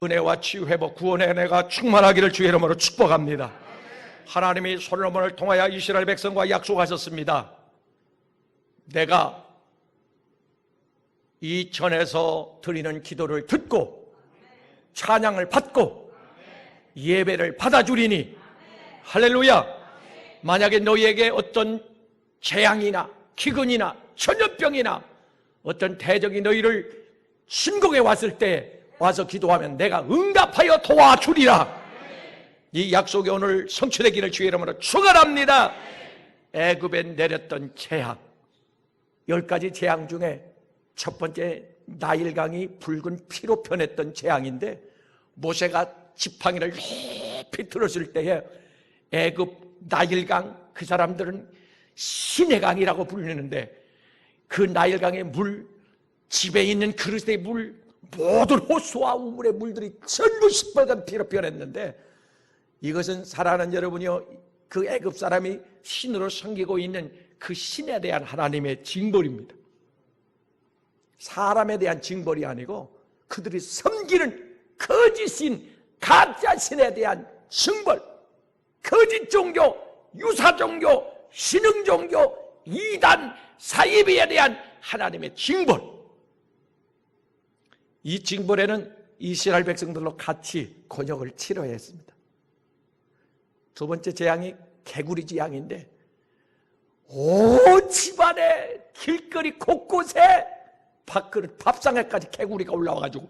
은혜와 치유 회복 구원의 은혜가 충만하기를 주의 이름으로 축복합니다. 하나님이 솔로몬을 통하여 이스라엘 백성과 약속하셨습니다. 내가 이 전에서 드리는 기도를 듣고 찬양을 받고 예배를 받아주리니 할렐루야. 만약에 너희에게 어떤 재앙이나 기근이나 전염병이나 어떤 대적이 너희를 침공해 왔을 때 와서 기도하면 내가 응답하여 도와주리라. 이 약속이 오늘 성취되기를 주의 이름으로 축원합니다. 애굽에 내렸던 재앙, 10가지 재앙 중에 첫 번째 나일강이 붉은 피로 변했던 재앙인데, 모세가 지팡이를 높이 들었을 때에 애굽 나일강, 그 사람들은 신의 강이라고 부르는데, 그 나일강의 물, 집에 있는 그릇의 물, 모든 호수와 우물의 물들이 전부 시뻘건 피로 변했는데, 이것은 사랑하는 여러분이요, 그 애굽 사람이 신으로 섬기고 있는 그 신에 대한 하나님의 징벌입니다. 사람에 대한 징벌이 아니고 그들이 섬기는 거짓신, 가짜 신에 대한 징벌, 거짓 종교, 유사 종교, 신흥 종교, 이단, 사이비에 대한 하나님의 징벌. 이 징벌에는 이스라엘 백성들로 같이 곤욕을 치러야 했습니다. 두 번째 재앙이 개구리 재앙인데, 온 집안에 길거리 곳곳에 밥그릇, 밥상에까지 개구리가 올라와가지고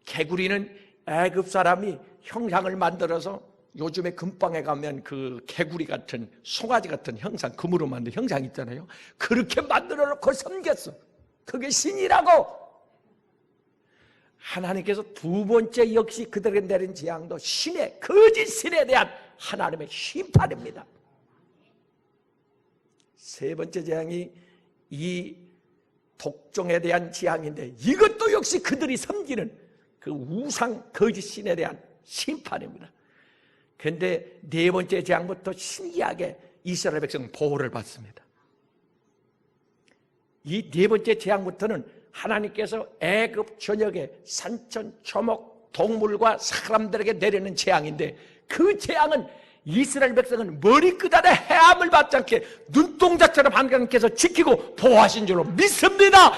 개구리는 애굽 사람이 형상을 만들어서, 요즘에 금방에 가면 그 개구리 같은, 송아지 같은 형상, 금으로 만든 형상 있잖아요. 그렇게 만들어 놓고 섬겼어. 그게 신이라고. 하나님께서 두 번째 역시 그들에게 내린 재앙도 신의, 거짓 신에 대한 하나님의 심판입니다. 세 번째 재앙이 이 독종에 대한 재앙인데, 이것도 역시 그들이 섬기는 그 우상 거짓 신에 대한 심판입니다. 그런데 네 번째 재앙부터 신기하게 이스라엘 백성은 보호를 받습니다. 이 네 번째 재앙부터는 하나님께서 애굽 전역에 산천, 초목, 동물과 사람들에게 내리는 재앙인데, 그 재앙은 이스라엘 백성은 머리끝 아래 해함을 받지 않게 눈동자처럼 하나님께서 지키고 보호하신 줄로 믿습니다.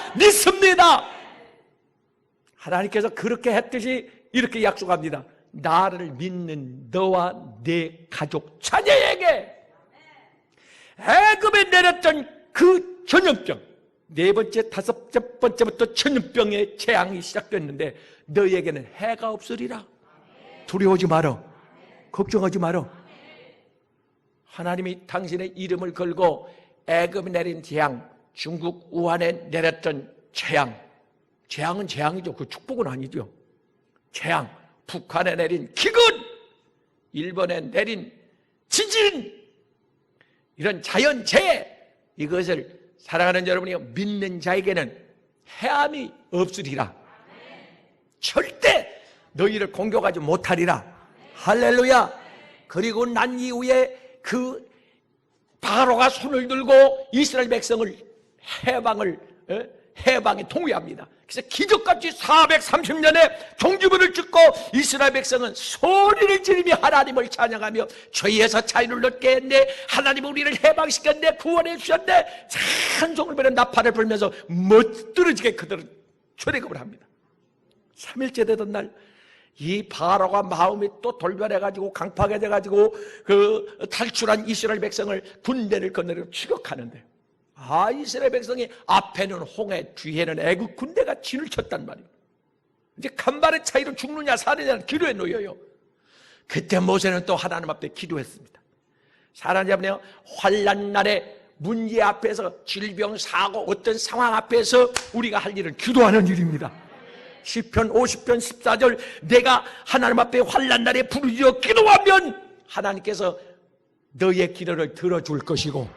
하나님께서 그렇게 했듯이 이렇게 약속합니다. 나를 믿는 너와 내 가족, 자녀에게 애굽에 내렸던 그 전염병, 네 번째, 다섯 번째부터 전염병의 재앙이 시작됐는데, 너희에게는 해가 없으리라. 두려워하지 마라. 걱정하지 마라. 하나님이 당신의 이름을 걸고 애굽에 내린 재앙, 중국 우한에 내렸던 재앙은 재앙이죠. 그 축복은 아니죠. 재앙, 북한에 내린 기근, 일본에 내린 지진, 이런 자연재해, 이것을 사랑하는 여러분이 믿는 자에게는 해함이 없으리라. 절대 너희를 공격하지 못하리라. 할렐루야. 그리고 난 이후에 그 바로가 손을 들고 이스라엘 백성을 해방에 통일합니다. 그래서 기적같이 430년의 종주부를 찍고 이스라엘 백성은 소리를 지르며 하나님을 찬양하며 죄에서 자유를 얻게 했네, 하나님 우리를 해방시켰네, 구원해 주셨네, 찬송을 부르며 나팔을 불면서 멋들어지게 그들은 출애굽을 합니다. 3일째 되던 날 이 바로가 마음이 또 돌변해가지고 강팍해져가지고 그 탈출한 이스라엘 백성을 군대를 건너려 추격하는데, 이스라엘 백성이 앞에는 홍해, 뒤에는 애국 군대가 진을 쳤단 말이에요. 이제 간발의 차이로 죽느냐 사느냐는 기도에 놓여요. 그때 모세는 또 하나님 앞에 기도했습니다. 사랑하는 여러분, 환난 날에 문제 앞에서, 질병, 사고, 어떤 상황 앞에서 우리가 할 일은 기도하는 일입니다. 시편 50편 14절, 내가 하나님 앞에 환난 날에 부르짖어 기도하면 하나님께서 너희의 기도를 들어줄 것이고,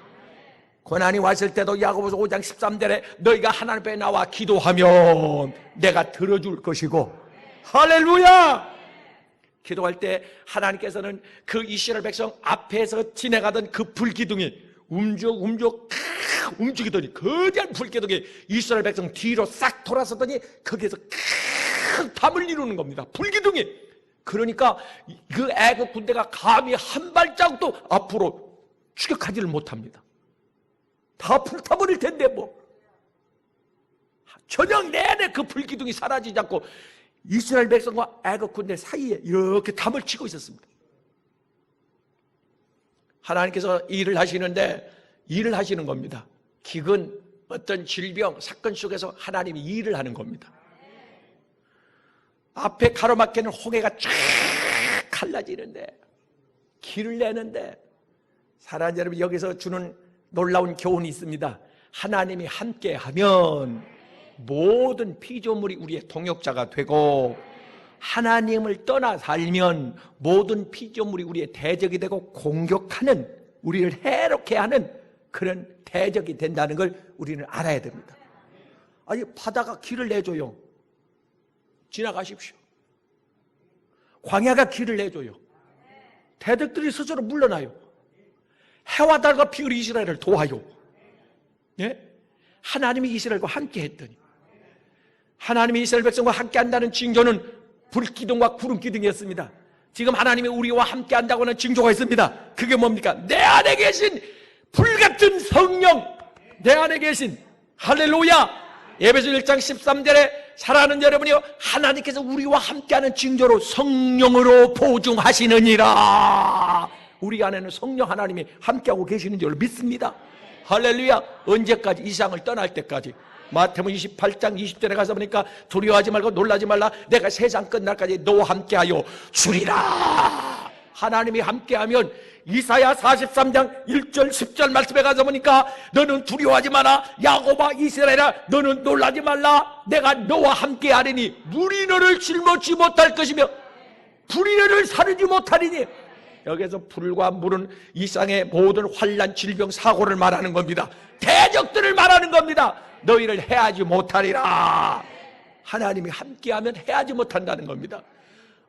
고난이 왔을 때도 야고보서 5장 13절에 너희가 하나님 앞에 나와 기도하면 내가 들어줄 것이고, 할렐루야. 기도할 때 하나님께서는 그 이스라엘 백성 앞에서 지나가던 그 불기둥이 움직이더니, 거대한 불기둥이 이스라엘 백성 뒤로 싹 돌아서더니 거기에서 큰 담을 이루는 겁니다. 불기둥이. 그러니까 그 애국 군대가 감히 한 발자국도 앞으로 추격하지를 못합니다. 다 불타버릴 텐데 뭐. 저녁 내내 그 불기둥이 사라지지 않고 이스라엘 백성과 애국 군대 사이에 이렇게 담을 치고 있었습니다. 하나님께서 일을 하시는데 일을 하시는 겁니다. 기근, 어떤 질병, 사건 속에서 하나님이 일을 하는 겁니다. 앞에 가로막히는 홍해가 쫙 갈라지는데, 길을 내는데, 사랑하는 여러분, 여기서 주는 놀라운 교훈이 있습니다. 하나님이 함께하면 모든 피조물이 우리의 동역자가 되고, 하나님을 떠나 살면 모든 피조물이 우리의 대적이 되고 공격하는, 우리를 해롭게 하는 그런 대적이 된다는 걸 우리는 알아야 됩니다. 아니, 바다가 길을 내줘요. 지나가십시오. 광야가 길을 내줘요. 대적들이 스스로 물러나요. 해와 달과 별이 이스라엘을 도와요. 예? 하나님이 이스라엘과 함께 했더니, 하나님이 이스라엘 백성과 함께 한다는 징조는 불기둥과 구름기둥이었습니다. 지금 하나님이 우리와 함께 한다고 하는 징조가 있습니다. 그게 뭡니까? 내 안에 계신 불같은 성령, 내 안에 계신, 할렐루야. 에베소 1장 13절에 사랑하는 여러분이요, 하나님께서 우리와 함께하는 징조로 성령으로 보증하시느니라. 우리 안에는 성령 하나님이 함께하고 계시는 줄 믿습니다. 할렐루야. 언제까지? 이 세상을 떠날 때까지. 마태복음 28장 20절에 가서 보니까 두려워하지 말고 놀라지 말라. 내가 세상 끝날까지 너와 함께하여 주리라. 하나님이 함께하면 이사야 43장 1절 10절 말씀에 가서 보니까 너는 두려워하지 마라. 야곱아 이스라엘아 너는 놀라지 말라. 내가 너와 함께하리니 물이 너를 짊어지지 못할 것이며 불이 너를 사르지 못하리니. 여기서 불과 물은 이 세상의 모든 환난, 질병, 사고를 말하는 겁니다. 대적들을 말하는 겁니다. 너희를 해하지 못하리라. 하나님이 함께하면 해하지 못한다는 겁니다.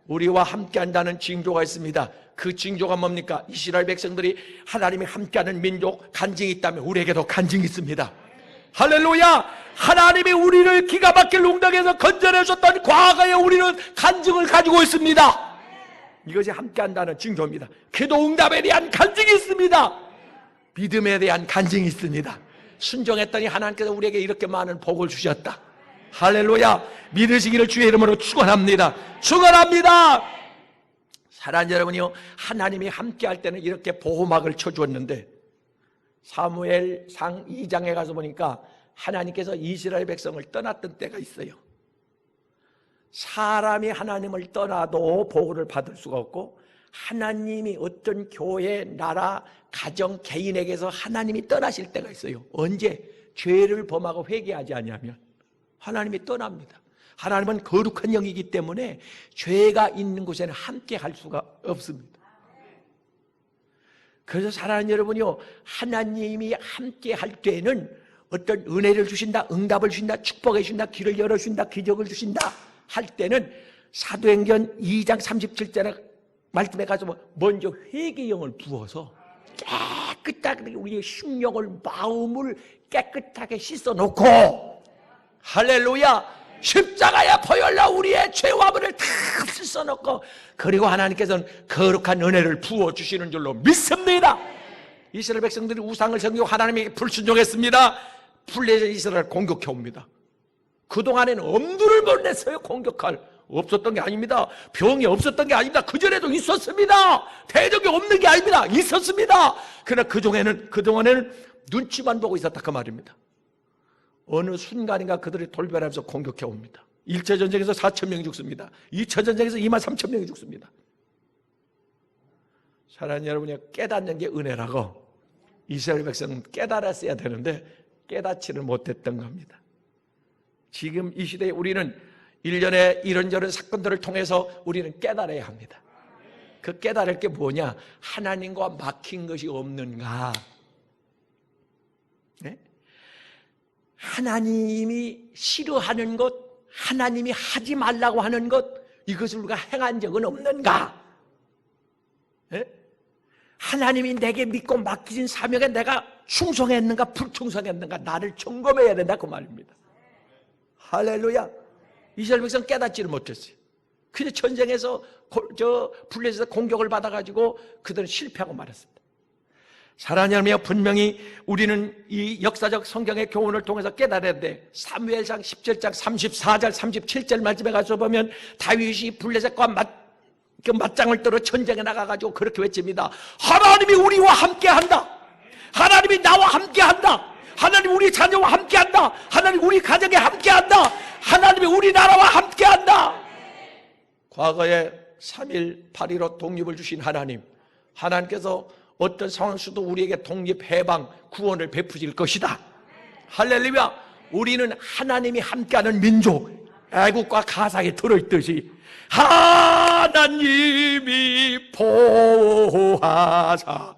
우리와 함께한다는 징조가 있습니다. 그 징조가 뭡니까? 이스라엘 백성들이 하나님이 함께하는 민족 간증이 있다면 우리에게도 간증이 있습니다. 할렐루야. 하나님이 우리를 기가 막힐 농당에서 건져내셨던 과거에 우리는 간증을 가지고 있습니다. 이것이 함께한다는 징조입니다. 기도 응답에 대한 간증이 있습니다. 믿음에 대한 간증이 있습니다. 순종했더니 하나님께서 우리에게 이렇게 많은 복을 주셨다. 할렐루야. 믿으시기를 주의 이름으로 축원합니다. 축원합니다. 사랑하는 여러분이요, 하나님이 함께할 때는 이렇게 보호막을 쳐주었는데 사무엘상 2장에 가서 보니까 하나님께서 이스라엘 백성을 떠났던 때가 있어요. 사람이 하나님을 떠나도 보호를 받을 수가 없고, 하나님이 어떤 교회, 나라, 가정, 개인에게서 하나님이 떠나실 때가 있어요. 언제? 죄를 범하고 회개하지 아니하면 하나님이 떠납니다. 하나님은 거룩한 영이기 때문에 죄가 있는 곳에는 함께 할 수가 없습니다. 그래서 사랑하는 여러분이요, 하나님이 함께 할 때는 어떤 은혜를 주신다, 응답을 주신다, 축복해 주신다, 길을 열어주신다, 기적을 주신다 할 때는 사도행전 2장 37절에 말씀에 가서 먼저 회개의 영을 부어서 깨끗하게 우리의 심령을, 마음을 깨끗하게 씻어놓고, 할렐루야, 십자가에 보혈로 우리의 죄와 불을 다 씻어놓고, 그리고 하나님께서는 거룩한 은혜를 부어주시는 줄로 믿습니다. 이스라엘 백성들이 우상을 섬기고 하나님에게 불순종했습니다. 불레서 이스라엘을 공격해 옵니다. 그동안에는 엄두를 못 냈어요. 공격할 없었던 게 아닙니다. 병이 없었던 게 아닙니다. 그전에도 있었습니다. 대적이 없는 게 아닙니다. 있었습니다. 그러나 그동안에는 눈치만 보고 있었다 그 말입니다. 어느 순간인가 그들이 돌변하면서 공격해 옵니다. 1차 전쟁에서 4천 명이 죽습니다. 2차 전쟁에서 2만 3천 명이 죽습니다. 사랑하는 여러분이 깨닫는 게 은혜라고 이스라엘 백성은 깨달았어야 되는데 깨닫지를 못했던 겁니다. 지금 이 시대에 우리는 일련의 이런저런 사건들을 통해서 우리는 깨달아야 합니다. 그 깨달을 게 뭐냐? 하나님과 막힌 것이 없는가? 네? 하나님이 싫어하는 것, 하나님이 하지 말라고 하는 것, 이것을 우리가 행한 적은 없는가? 네? 하나님이 내게 믿고 맡기신 사명에 내가 충성했는가 불충성했는가 나를 점검해야 된다 그 말입니다. 할렐루야. 이스라엘 백성 깨닫지를 못했어요. 그냥 전쟁에서 블레셋에서 공격을 받아가지고 그들은 실패하고 말았습니다. 사랑하는 여러분, 분명히 우리는 이 역사적 성경의 교훈을 통해서 깨달아야 돼. 사무엘상 17장 34절 37절 말씀에 가서 보면 다윗이 블레셋과 맞짱을 뜨러 전쟁에 나가가지고 그렇게 외칩니다. 하나님이 우리와 함께한다. 하나님이 나와 함께한다. 하나님 우리 자녀와 함께한다. 하나님 우리 가정에 함께한다. 하나님이 우리나라와 함께한다. 과거에 3.1, 8.15 독립을 주신 하나님께서 어떤 상황 속도 우리에게 독립, 해방, 구원을 베푸실 것이다. 할렐루야. 우리는 하나님이 함께하는 민족, 애국과 가사에 들어있듯이 하나님이 보호하사.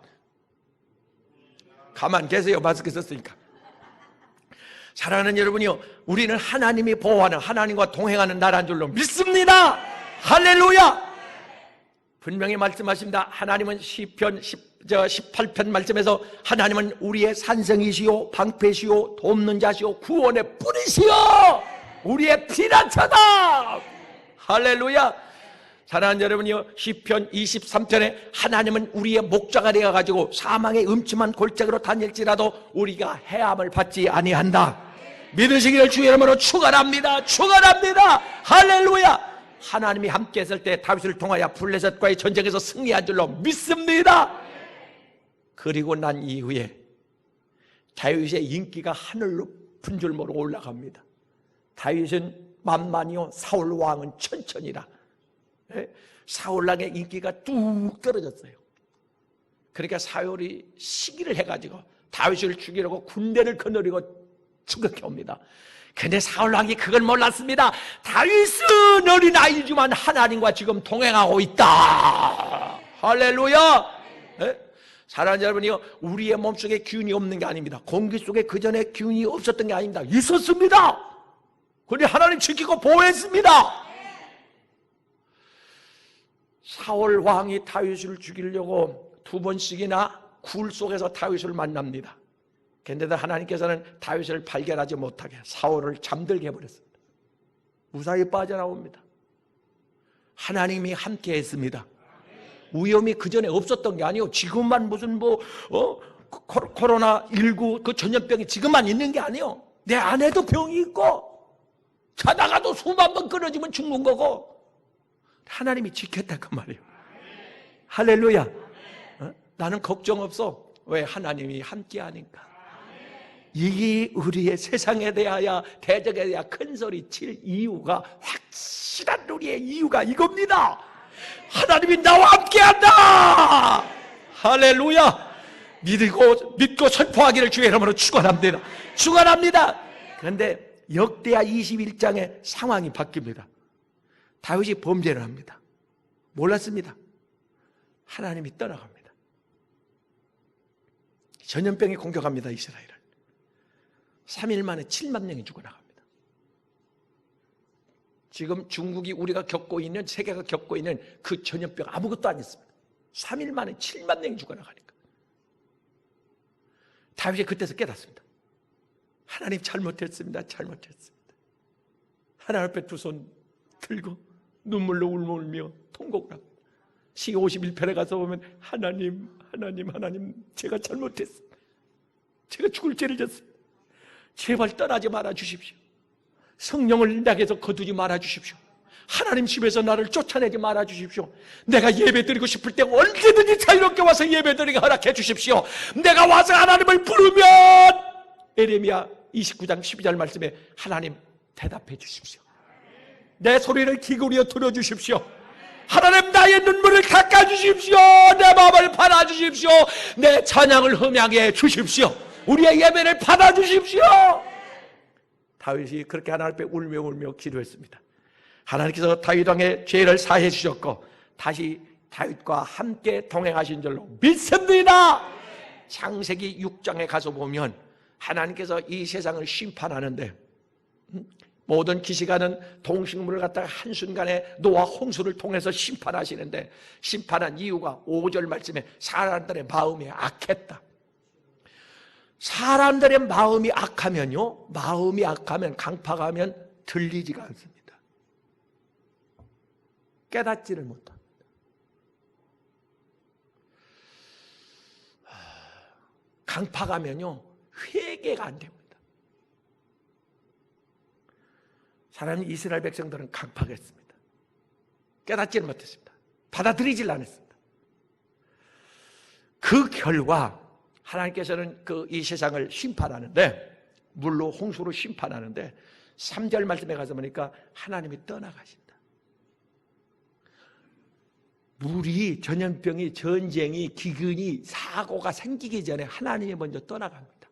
가만 계세요. 마스크 썼으니까. 사랑하는 여러분이요, 우리는 하나님이 보호하는, 하나님과 동행하는 나라인 줄로 믿습니다. 할렐루야. 분명히 말씀하십니다. 하나님은 시편 18편 말씀에서 하나님은 우리의 산성이시오, 방패시오, 돕는 자시오, 구원의 뿌리시오, 우리의 피난처다. 할렐루야. 사랑하는 여러분이요, 시편 23편에 하나님은 우리의 목자가 되어가지고 사망의 음침한 골짜기로 다닐지라도 우리가 해함을 받지 아니한다. 믿으시기를 주의 이름으로 축원합니다. 축원합니다. 할렐루야. 하나님이 함께 했을 때 다윗을 통하여 블레셋과의 전쟁에서 승리한 줄로 믿습니다. 그리고 난 이후에 다윗의 인기가 하늘 높은 줄 모르고 올라갑니다. 다윗은 만만이요, 사울 왕은 천천히라. 사울 왕의 인기가 뚝 떨어졌어요. 그러니까 사울이 시기를 해가지고 다윗을 죽이려고 군대를 거느리고 추격해 옵니다. 근데 사울 왕이 그걸 몰랐습니다. 다윗은 어린아이지만 하나님과 지금 동행하고 있다. 할렐루야. 네? 사랑하는 여러분이요, 우리의 몸속에 기운이 없는 게 아닙니다. 공기 속에 그전에 기운이 없었던 게 아닙니다. 있었습니다. 그런데 하나님 지키고 보호했습니다. 사울 왕이 다윗을 죽이려고 2번씩이나 굴 속에서 다윗을 만납니다. 그런데 하나님께서는 다윗을 발견하지 못하게 사울을 잠들게 해버렸습니다. 무사히 빠져나옵니다. 하나님이 함께 했습니다. 위험이 그전에 없었던 게 아니에요. 지금만 무슨 코로나19 그 전염병이 지금만 있는 게 아니에요. 내 아내도 병이 있고 자다가도 숨 한 번 끊어지면 죽는 거고 하나님이 지켰다 그 말이에요. 할렐루야. 나는 걱정 없어. 왜? 하나님이 함께 하니까. 이게 우리의 세상에 대하여 대적에 대하여 큰 소리 칠 이유가, 확실한 우리의 이유가 이겁니다. 하나님이 나와 함께한다. 할렐루야. 믿고 선포하기를 주의 이름으로 축원합니다. 축원합니다. 그런데 역대하 21장의 상황이 바뀝니다. 다윗이 범죄를 합니다. 몰랐습니다. 하나님이 떠나갑니다. 전염병이 공격합니다. 이스라엘을. 3일 만에 7만 명이 죽어나갑니다. 지금 중국이 우리가 겪고 있는, 세계가 겪고 있는 그 전염병 아무것도 아니었습니다. 3일 만에 7만 명이 죽어나가니까 다윗이 그때서 깨닫습니다. 하나님 잘못했습니다. 하나님 앞에 두 손 들고 눈물로 울며 통곡을 합니다. 시 51편에 가서 보면 하나님 제가 잘못했습니다. 제가 죽을 죄를 졌습니다. 제발 떠나지 말아 주십시오. 성령을 내게서 거두지 말아 주십시오. 하나님 집에서 나를 쫓아내지 말아 주십시오. 내가 예배드리고 싶을 때 언제든지 자유롭게 와서 예배드리게 허락해 주십시오. 내가 와서 하나님을 부르면 에레미야 29장 12절 말씀에 하나님 대답해 주십시오. 내 소리를 기울여 들어주십시오. 하나님 나의 눈물을 닦아주십시오. 내 마음을 받아주십시오. 내 찬양을 흠양해 주십시오. 우리의 예배를 받아주십시오. 다윗이 그렇게 하나님 앞에 울며 기도했습니다. 하나님께서 다윗 왕의 죄를 사해 주셨고 다시 다윗과 함께 동행하신 줄로 믿습니다. 창세기 6장에 가서 보면 하나님께서 이 세상을 심판하는데 모든 기시가는 동식물을 갖다가 한순간에 노아 홍수를 통해서 심판하시는데 심판한 이유가 5절 말씀에 사람들의 마음이 악했다. 사람들의 마음이 악하면요, 마음이 악하면 강팍하면 들리지가 않습니다. 깨닫지를 못합니다. 강팍하면요 회개가 안 됩니다. 사람이 이스라엘 백성들은 강팍했습니다. 깨닫지를 못했습니다. 받아들이질 않았습니다. 그 결과 하나님께서는 이 세상을 심판하는데, 물로 홍수로 심판하는데 3절 말씀에 가서 보니까 하나님이 떠나가신다. 물이, 전염병이, 전쟁이, 기근이, 사고가 생기기 전에 하나님이 먼저 떠나갑니다.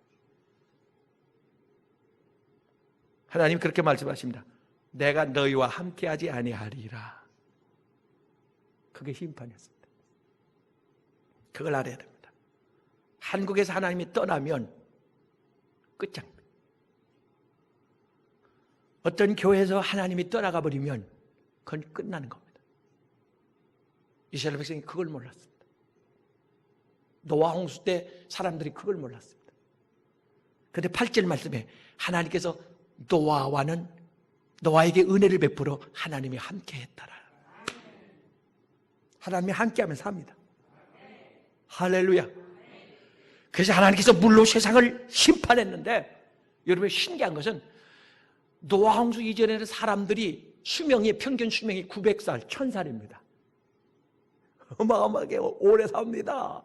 하나님 그렇게 말씀하십니다. 내가 너희와 함께하지 아니하리라. 그게 심판이었습니다. 그걸 알아야 됩니다. 한국에서 하나님이 떠나면 끝장입니다. 어떤 교회에서 하나님이 떠나가 버리면 그건 끝나는 겁니다. 이스라엘 백성이 그걸 몰랐습니다. 노아 홍수 때 사람들이 그걸 몰랐습니다. 그런데 8절 말씀에 하나님께서 노아에게 은혜를 베풀어 하나님이 함께 했더라. 하나님이 함께하면 삽니다. 할렐루야. 그래서 하나님께서 물로 세상을 심판했는데, 여러분 신기한 것은 노아 홍수 이전에는 사람들이 평균 수명이 900살, 1000살입니다. 어마어마하게 오래 삽니다.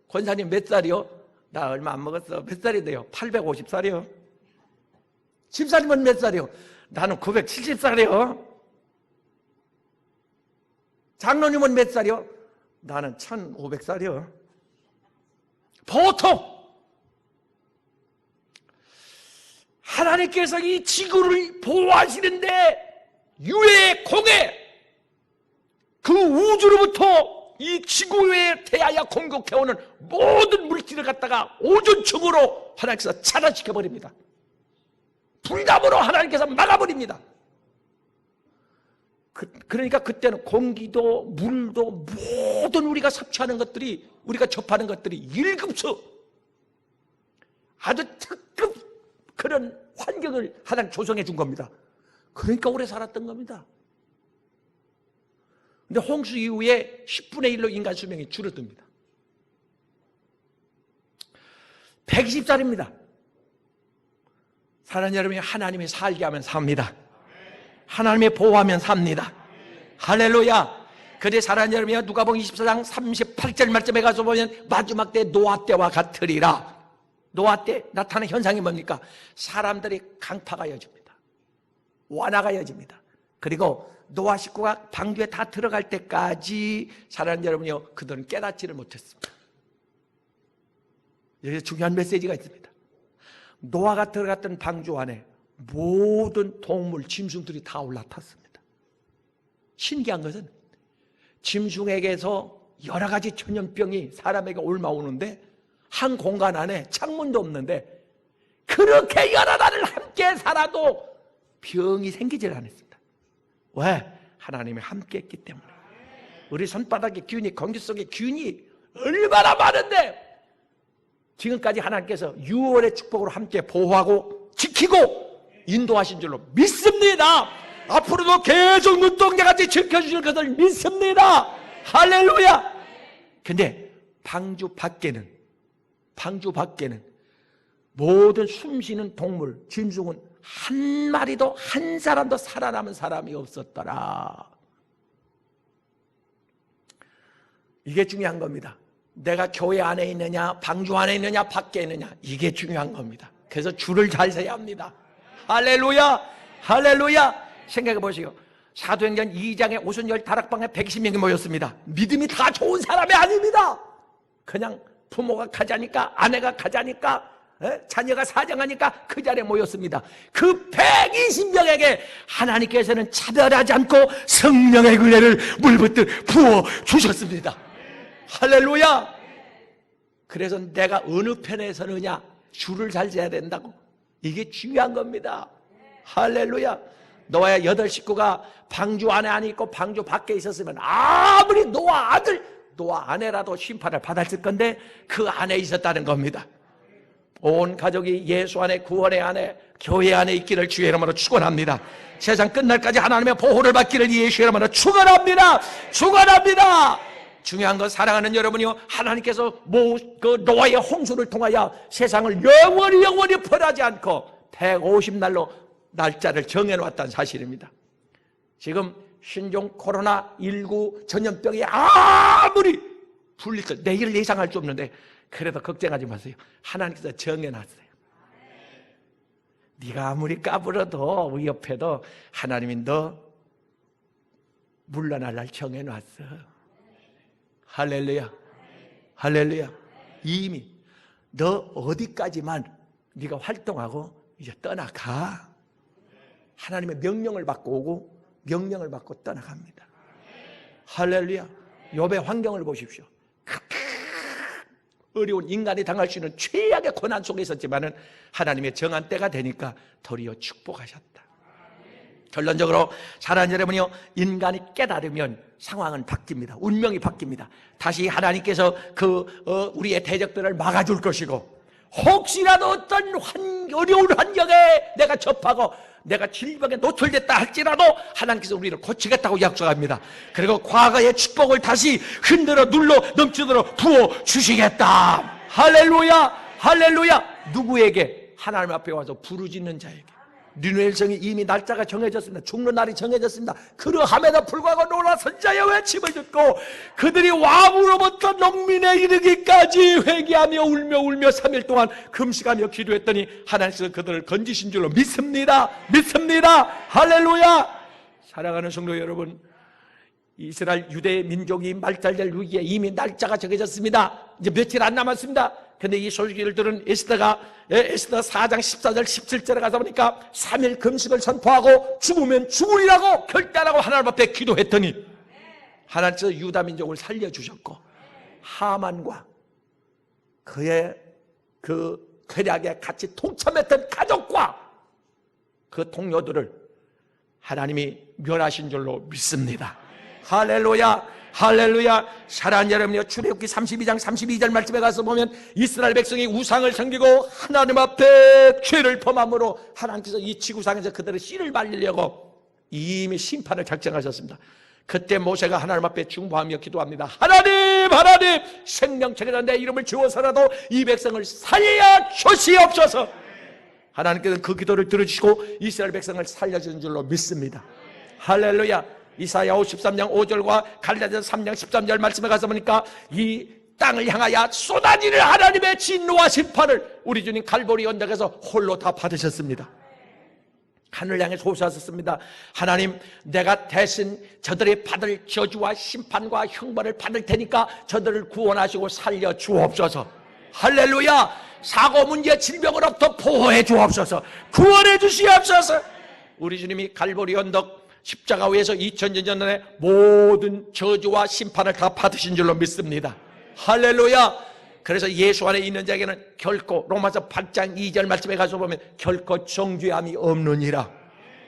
권사님 몇 살이요? 나 얼마 안 먹었어. 몇 살이 돼요? 850살이요. 집사님은 몇 살이요? 나는 970살이요. 장로님은 몇 살이요? 나는 1500살이요. 보통 하나님께서 이 지구를 보호하시는데, 유해 공해 그 우주로부터 이 지구에 대하여 공격해오는 모든 물질을 갖다가 오존층으로 하나님께서 차단시켜버립니다. 불담으로 하나님께서 막아버립니다. 그러니까 그때는 공기도 물도 모든 우리가 섭취하는 것들이, 우리가 접하는 것들이 1급수 아주 특급 그런 환경을 하나님 조성해 준 겁니다. 그러니까 오래 살았던 겁니다. 근데 홍수 이후에 10분의 1로 인간 수명이 줄어듭니다. 120살입니다. 사랑하는 여러분이 하나님이 살게 하면 삽니다. 하나님의 보호하면 삽니다. 할렐루야. 그래 사랑하는 여러분이 누가복음 24장 38절 말씀에 가서 보면 마지막 때 노아 때와 같으리라. 노아 때 나타나는 현상이 뭡니까? 사람들이 강파가 이어집니다. 완화가 이어집니다. 그리고 노아 식구가 방주에 다 들어갈 때까지 사랑하는 여러분이요, 그들은 깨닫지를 못했습니다. 여기서 중요한 메시지가 있습니다. 노아가 들어갔던 방주 안에 모든 동물, 짐승들이 다 올라탔습니다. 신기한 것은 짐승에게서 여러 가지 전염병이 사람에게 옮아오는데 한 공간 안에 창문도 없는데 그렇게 여러 날을 함께 살아도 병이 생기질 않았습니다. 왜? 하나님이 함께 했기 때문에. 우리 손바닥에 균이, 공기 속에 균이 얼마나 많은데 지금까지 하나님께서 6월의 축복으로 함께 보호하고 지키고 인도하신 줄로 믿습니다. 앞으로도 계속 눈동자같이 지켜주실 것을 믿습니다. 할렐루야. 근데 방주 밖에는 모든 숨쉬는 동물, 짐승은 한 마리도, 한 사람도 살아남은 사람이 없었더라. 이게 중요한 겁니다. 내가 교회 안에 있느냐, 방주 안에 있느냐, 밖에 있느냐, 이게 중요한 겁니다. 그래서 줄을 잘 서야 합니다. 할렐루야, 할렐루야. 생각해 보시오. 사도행전 2장에 오순절 다락방에 120명이 모였습니다. 믿음이 다 좋은 사람이 아닙니다. 그냥 부모가 가자니까, 아내가 가자니까, 자녀가 사정하니까 그 자리에 모였습니다. 그 120명에게 하나님께서는 차별하지 않고 성령의 은혜를 물붓듯 부어 주셨습니다. 할렐루야. 그래서 내가 어느 편에 서느냐, 줄을 잘 재야 된다고. 이게 중요한 겁니다. 할렐루야. 노아의 8 식구가 방주 안에 안 있고 방주 밖에 있었으면 아무리 노아 아들, 노아 아내라도 심판을 받았을 건데 그 안에 있었다는 겁니다. 온 가족이 예수 안에, 구원의 안에, 교회 안에 있기를 주의 이름으로 축원합니다. 세상 끝날까지 하나님의 보호를 받기를 예수의 이름으로 축원합니다. 축원합니다. 중요한 건 사랑하는 여러분이요, 하나님께서 그 노아의 홍수를 통하여 세상을 영원히 벌하지 않고 150날로 날짜를 정해놓았다는 사실입니다. 지금 신종 코로나19 전염병이 아무리 불릴 것, 내일을 예상할 수 없는데 그래도 걱정하지 마세요. 하나님께서 정해놨어요. 네가 아무리 까불어도 위협해도 하나님이 너 물러날 날 정해놨어. 할렐루야, 할렐루야. 이미 너 어디까지만 네가 활동하고 이제 떠나가. 하나님의 명령을 받고 오고 명령을 받고 떠나갑니다. 할렐루야. 욥의 환경을 보십시오. 어려운 인간이 당할 수 있는 최악의 고난 속에 있었지만은 하나님의 정한 때가 되니까 도리어 축복하셨다. 결론적으로 사랑하는 여러분이요, 인간이 깨달으면 상황은 바뀝니다. 운명이 바뀝니다. 다시 하나님께서 우리의 대적들을 막아줄 것이고, 혹시라도 어떤 어려운 환경에 내가 접하고 내가 질병에 노출됐다 할지라도 하나님께서 우리를 고치겠다고 약속합니다. 그리고 과거의 축복을 다시 흔들어 눌러 넘치도록 부어주시겠다. 할렐루야, 할렐루야. 누구에게? 하나님 앞에 와서 부르짖는 자에게. 니누의 성이 이미 날짜가 정해졌습니다. 죽는 날이 정해졌습니다. 그러함에도 불구하고 놀라 선자의 외침을 듣고 그들이 왕으로부터 농민에 이르기까지 회개하며 울며 3일 동안 금식하며 기도했더니 하나님께서 그들을 건지신 줄로 믿습니다. 믿습니다. 할렐루야. 사랑하는 성도 여러분, 이스라엘 유대 민족이 말살될 위기에 이미 날짜가 정해졌습니다. 이제 며칠 안 남았습니다. 근데 이 소식을 들은 에스더가 에스더 4장 14절 17절에 가서 보니까 3일 금식을 선포하고 죽으면 죽으리라고 결단하고 하나님 앞에 기도했더니 하나님께서 유다 민족을 살려주셨고, 하만과 그의 그 괴략에 같이 동참했던 가족과 그 동료들을 하나님이 멸하신 줄로 믿습니다. 할렐루야, 할렐루야. 사랑하는 여러분이요, 출애굽기 32장 32절 말씀에 가서 보면 이스라엘 백성이 우상을 섬기고 하나님 앞에 죄를 범함으로 하나님께서 이 지구상에서 그들의 씨를 말리려고 이미 심판을 작정하셨습니다. 그때 모세가 하나님 앞에 중보하며 기도합니다. 하나님, 하나님, 생명책에다 내 이름을 지워서라도 이 백성을 살려 주시옵소서. 하나님께서는 그 기도를 들어주시고 이스라엘 백성을 살려주는 줄로 믿습니다. 할렐루야. 이사야 53장 5절과 갈라디아서 3장 13절 말씀에 가서 보니까 이 땅을 향하여 쏟아지는 하나님의 진노와 심판을 우리 주님 갈보리 언덕에서 홀로 다 받으셨습니다. 하늘 향해 호소하셨습니다. 하나님, 내가 대신 저들이 받을 저주와 심판과 형벌을 받을 테니까 저들을 구원하시고 살려 주옵소서. 할렐루야. 사고 문제 질병으로부터 보호해 주옵소서. 구원해 주시옵소서. 우리 주님이 갈보리 언덕 십자가 위에서 2000년 전에 모든 저주와 심판을 다 받으신 줄로 믿습니다. 할렐루야. 그래서 예수 안에 있는 자에게는 결코, 로마서 8장 2절 말씀에 가서 보면 결코 정죄함이 없느니라.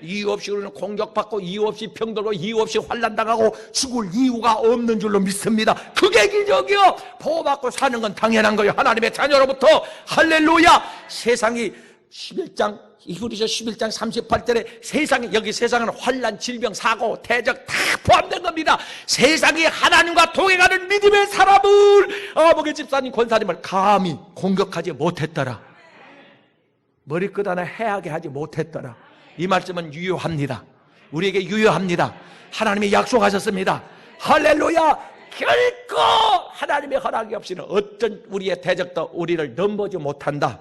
이유 없이 우리는 공격받고 이유 없이 병들고 이유 없이 환난당하고 죽을 이유가 없는 줄로 믿습니다. 그게 기적이요. 보호받고 사는 건 당연한 거예요. 하나님의 자녀로부터. 할렐루야. 세상이 11장 히브리서 11장 38절에 세상에, 여기 세상은 환난, 질병, 사고, 대적 다 포함된 겁니다. 세상이 하나님과 동행하는 믿음의 사람을, 아버지 집사님, 권사님을 감히 공격하지 못했더라. 머리끝 하나 해하게 하지 못했더라. 이 말씀은 유효합니다. 우리에게 유효합니다. 하나님이 약속하셨습니다. 할렐루야. 결코 하나님의 허락이 없이는 어떤 우리의 대적도 우리를 넘보지 못한다.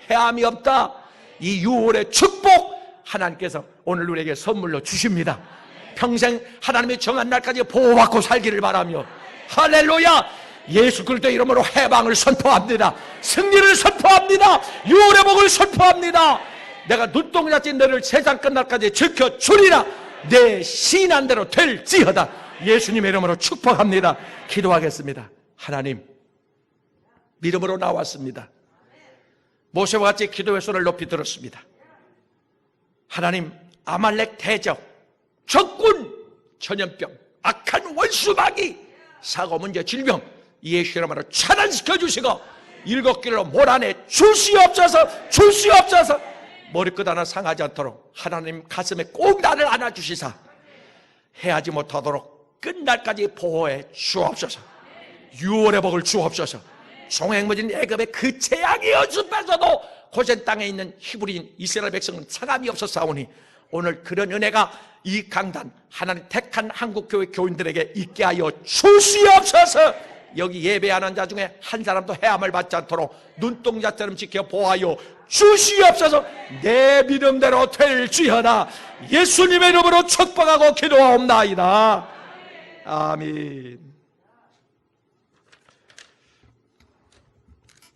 해함이 없다. 이 6월의 축복 하나님께서 오늘 우리에게 선물로 주십니다. 평생 하나님의 정한 날까지 보호받고 살기를 바라며, 할렐루야. 예수 그리스도의 이름으로 해방을 선포합니다. 승리를 선포합니다. 6월의 복을 선포합니다. 내가 눈동자째 너를 세상 끝날까지 지켜주리라. 내 신한대로 될지어다. 예수님의 이름으로 축복합니다. 기도하겠습니다. 하나님, 믿음으로 나왔습니다. 모세와 같이 기도의 손을 높이 들었습니다. 하나님, 아말렉 대적, 적군, 전염병, 악한 원수마귀, 사고문제, 질병, 예수 이름으로 차단시켜 주시고 일곱 길로 몰아내 주시옵소서. 주시옵소서. 머리끝 하나 상하지 않도록 하나님 가슴에 꼭 나를 안아주시사 해하지 못하도록 끝날까지 보호해 주옵소서. 유월의 복을 주옵소서. 종횡무진 애굽의 그 재앙의 연습에서도 고센 땅에 있는 히브리인 이스라엘 백성은 상함이 없었사오니 오늘 그런 은혜가 이 강단 하나님 택한 한국교회 교인들에게 있게 하여 주시옵소서. 여기 예배하는 자 중에 한 사람도 해함을 받지 않도록 눈동자처럼 지켜 보하여 주시옵소서. 내 믿음대로 될지어다. 예수님의 이름으로 축복하고 기도하옵나이다. 아멘.